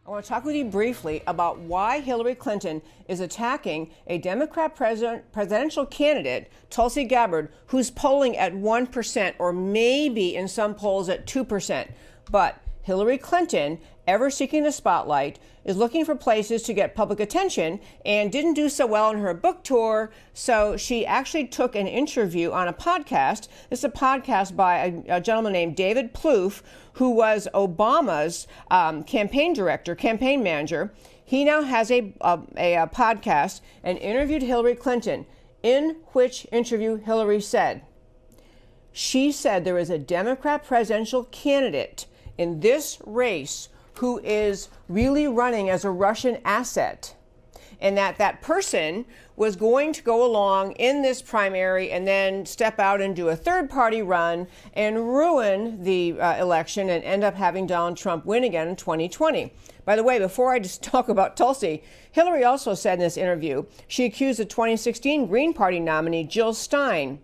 I want to talk with you briefly about why Hillary Clinton is attacking a Democrat presidential candidate, Tulsi Gabbard, who's polling at 1% or maybe in some polls at 2%. But Hillary Clinton, ever seeking the spotlight, is looking for places to get public attention and didn't do so well on her book tour. So she actually took an interview on a podcast. This is a podcast by a gentleman named David Plouffe, who was Obama's campaign manager. He now has a podcast and interviewed Hillary Clinton, in which interview Hillary said, she said there is a Democrat presidential candidate in this race who is really running as a Russian asset, and that person was going to go along in this primary and then step out and do a third-party run and ruin the election and end up having Donald Trump win again in 2020. By the way, before I just talk about Tulsi, Hillary also said in this interview, she accused the 2016 Green Party nominee Jill Stein.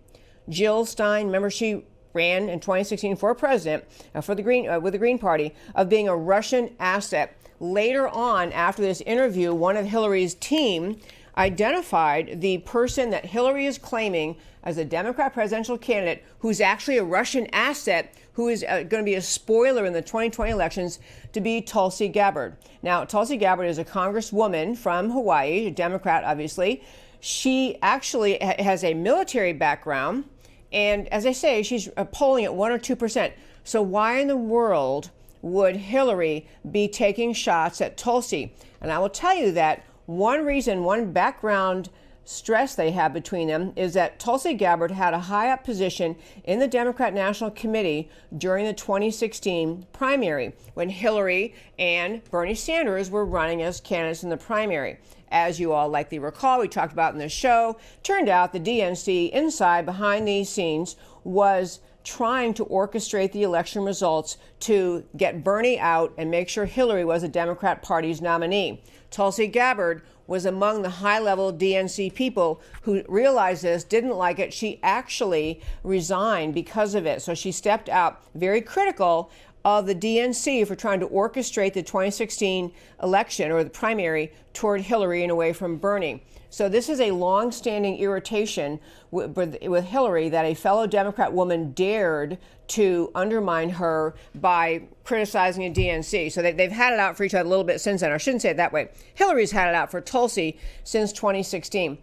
Jill Stein, remember she ran in 2016 for president with the Green Party, of being a Russian asset. Later on, after this interview, one of Hillary's team identified the person that Hillary is claiming as a Democrat presidential candidate who's actually a Russian asset, who is going to be a spoiler in the 2020 elections, to be Tulsi Gabbard. Now, Tulsi Gabbard is a congresswoman from Hawaii, a Democrat, obviously. She actually has a military background. And as I say, she's polling at 1 or 2%. So why in the world would Hillary be taking shots at Tulsi? And I will tell you that one background stress they have between them is that Tulsi Gabbard had a high up position in the Democrat National Committee during the 2016 primary, when Hillary and Bernie Sanders were running as candidates in the primary. As you all likely recall, we talked about in the show, turned out the DNC inside, behind these scenes, was trying to orchestrate the election results to get Bernie out and make sure Hillary was a Democrat Party's nominee. Tulsi Gabbard was among the high-level DNC people who realized this, didn't like it. She actually resigned because of it. So she stepped out, very critical of the DNC for trying to orchestrate the 2016 election, or the primary, toward Hillary and away from Bernie. So this is a long-standing irritation with Hillary, that a fellow Democrat woman dared to undermine her by criticizing a DNC. So they've had it out for each other a little bit since then. I shouldn't say it that way. Hillary's had it out for Tulsi since 2016.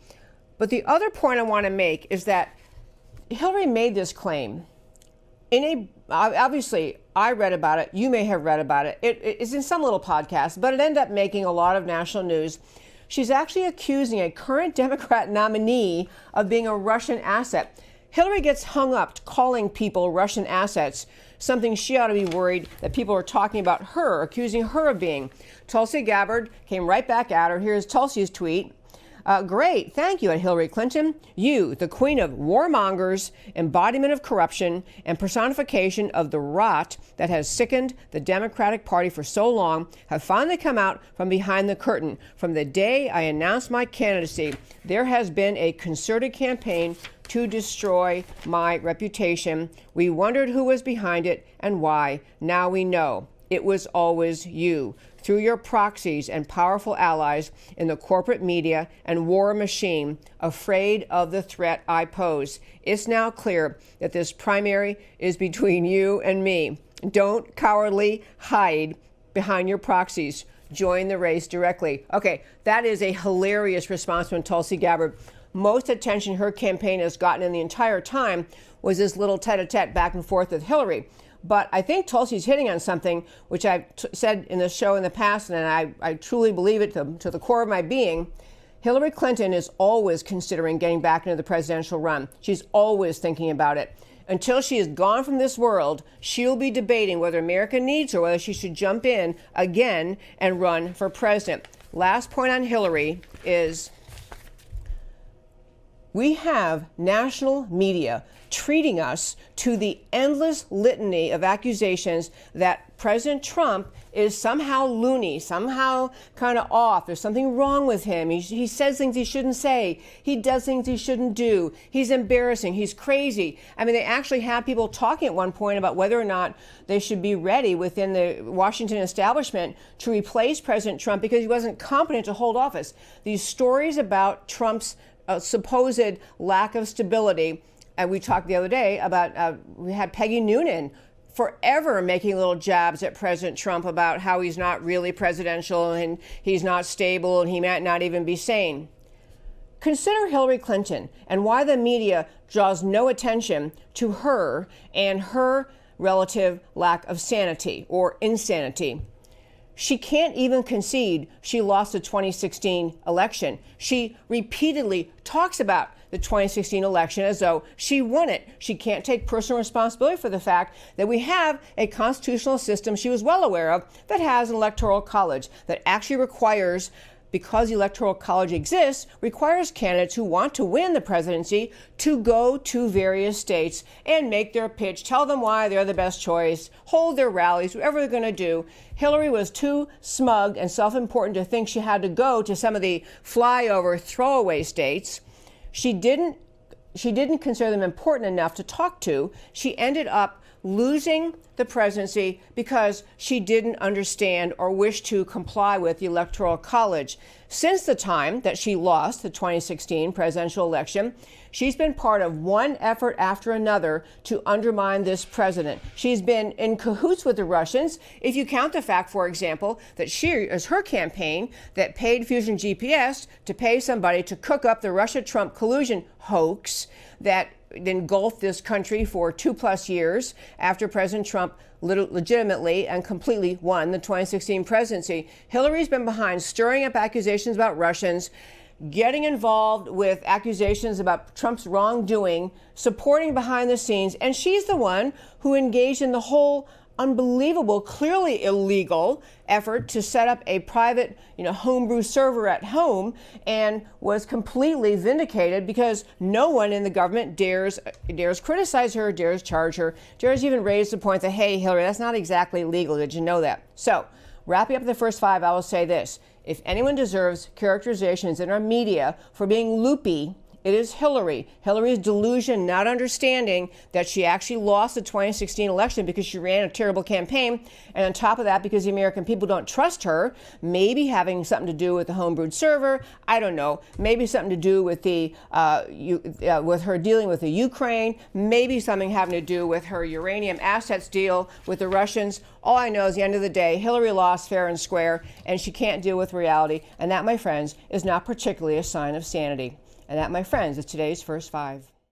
But the other point I want to make is that Hillary made this claim obviously, I read about it. You may have read about it. It's in some little podcast, but it ended up making a lot of national news. She's actually accusing a current Democrat nominee of being a Russian asset. Hillary gets hung up calling people Russian assets, something she ought to be worried that people are talking about her, accusing her of being. Tulsi Gabbard came right back at her. Here's Tulsi's tweet. Great, thank you, Hillary Clinton. You, the queen of warmongers, embodiment of corruption, and personification of the rot that has sickened the Democratic Party for so long, have finally come out from behind the curtain. From the day I announced my candidacy, there has been a concerted campaign to destroy my reputation. We wondered who was behind it and why. Now we know. It was always you, through your proxies and powerful allies in the corporate media and war machine, afraid of the threat I pose. It's now clear that this primary is between you and me. Don't cowardly hide behind your proxies. Join the race directly. Okay, that is a hilarious response from Tulsi Gabbard. Most attention her campaign has gotten in the entire time was this little tete-a-tete back and forth with Hillary. But I think Tulsi's hitting on something which I've said in the show in the past, and I truly believe it to the core of my being. Hillary Clinton is always considering getting back into the presidential run. She's always thinking about it. Until she is gone from this world, she'll be debating whether America needs her, whether she should jump in again and run for president. Last point on Hillary is we have national media treating us to the endless litany of accusations that President Trump is somehow loony, somehow kind of off. There's something wrong with him. He says things he shouldn't say. He does things he shouldn't do. He's embarrassing. He's crazy. I mean, they actually have people talking at one point about whether or not they should be ready within the Washington establishment to replace President Trump because he wasn't competent to hold office. These stories about Trump's supposed lack of stability, and we talked the other day about, we had Peggy Noonan forever making little jabs at President Trump about how he's not really presidential and he's not stable and he might not even be sane. Consider Hillary Clinton and why the media draws no attention to her and her relative lack of sanity or insanity. She can't even concede she lost the 2016 election. She repeatedly talks about the 2016 election as though she won it. She can't take personal responsibility for the fact that we have a constitutional system she was well aware of that has an electoral college that actually requires, because the Electoral College exists, requires candidates who want to win the presidency to go to various states and make their pitch, tell them why they're the best choice, hold their rallies, whatever they're going to do. Hillary was too smug and self-important to think she had to go to some of the flyover, throwaway states. She didn't consider them important enough to talk to. She ended up losing the presidency because she didn't understand or wish to comply with the Electoral College. Since the time that she lost the 2016 presidential election, she's been part of one effort after another to undermine this president. She's been in cahoots with the Russians. If you count the fact, for example, that she is her campaign that paid Fusion GPS to pay somebody to cook up the Russia-Trump collusion hoax that engulfed this country for 2+ years after President Trump legitimately and completely won the 2016 presidency. Hillary's been behind stirring up accusations about Russians, getting involved with accusations about Trump's wrongdoing, supporting behind the scenes, and she's the one who engaged in the whole unbelievable, clearly illegal effort to set up a private, homebrew server at home, and was completely vindicated because no one in the government dares criticize her, dares charge her, dares even raise the point that, hey, Hillary, that's not exactly legal. Did you know that? So, wrapping up the first 5, I will say this. If anyone deserves characterizations in our media for being loopy, it is Hillary. Hillary's delusion, not understanding that she actually lost the 2016 election because she ran a terrible campaign. And on top of that, because the American people don't trust her, maybe having something to do with the homebrewed server, I don't know. Maybe something to do with with her dealing with the Ukraine. Maybe something having to do with her uranium assets deal with the Russians. All I know is, at the end of the day, Hillary lost fair and square, and she can't deal with reality. And that, my friends, is not particularly a sign of sanity. And that, my friends, is today's First 5.